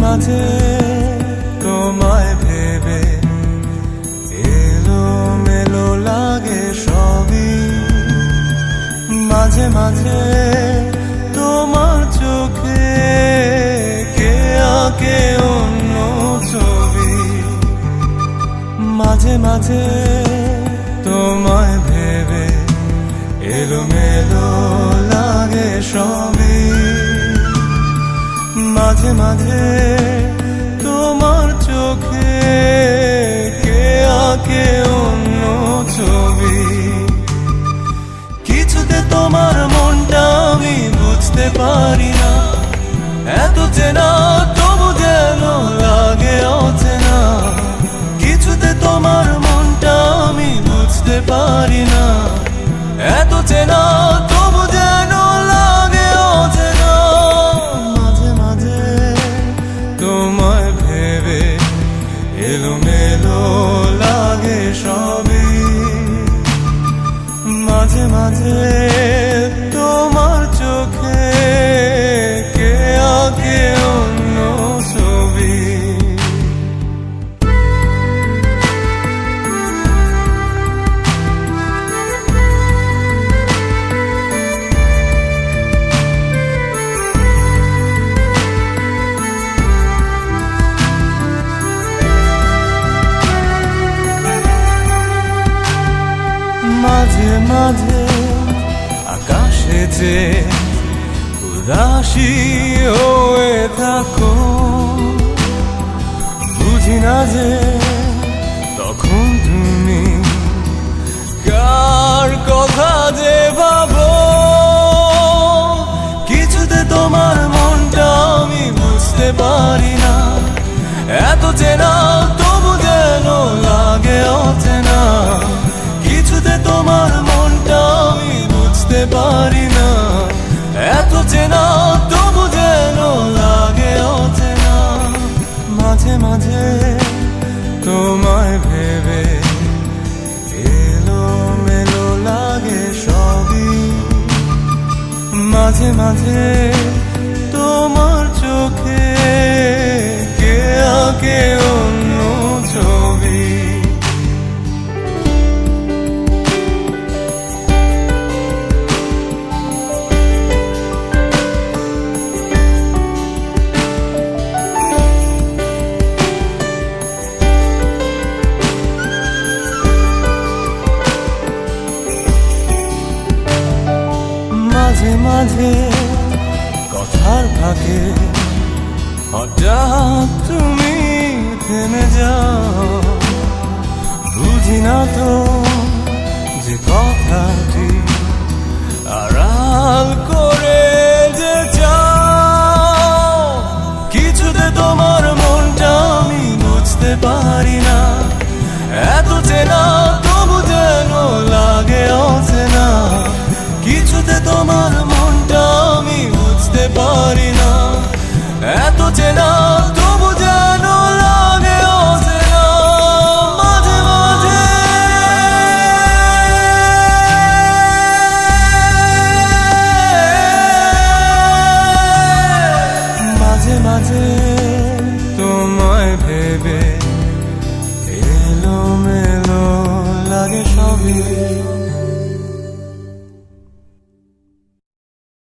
মাঝে তোমায় ভেবে এলোমেলো লাগে সবই। মাঝে মাঝে তোমার চোখে কে আঁকে অন্য ছবি। মাঝে মাঝে তোমায় ভেবে এলোমেলো লাগে সবই। মাঝে মাঝে তোমার চোখে কে আঁকে অন্য ছবি। কিছুতে তোমার মনটা আমি বুঝতে পারি না, এত চেনা তবু যেন লাগে অচেনা। কিছুতে তোমার মনটা আমি বুঝতে পারি না, এত চেনা তবু যেন লাগে অচেনা। মাঝে মাঝে তোমায় ভেবে এলোমেলো লাগে সবই। মাঝে মাঝে তোমার চোখে কে আঁকে অন্য ছবি। মাঝে মাঝে আকাশে যে উদাসী হয়ে থাকো, বুঝি না যে তখন তুমি কার কথা যে ভাবো। কিছুতে তোমার মনটা আমি বুঝতে পারি না, এত চেনা তবু যেন লাগে অচেনা। কিছুতে তোমার মনটা আমি বুঝতে পারি না, এত চেনা তবু যেন লাগে অচেনা। মাঝে মাঝে তোমায় ভেবে এলোমেলো লাগে সবই। মাঝে মাঝে তোমার চোখে কে আঁকে অন্য ছবি। মাঝে মাঝে কথার ফাঁকে হঠাৎ তুমি থেমে যাও, বুঝি না তো যে কথাটি আড়াল করে যে যাও। কিছুতে তোমার মনটা আমি বুঝতে পারি না, এত চেনা তবু যেন লাগে অচেনা। কিছুতে তোমার মনটা আমি বুঝতে পারি না, এত চেনা তবু যেন লাগে অচেনা। মাঝে মাঝে মাঝে মাঝে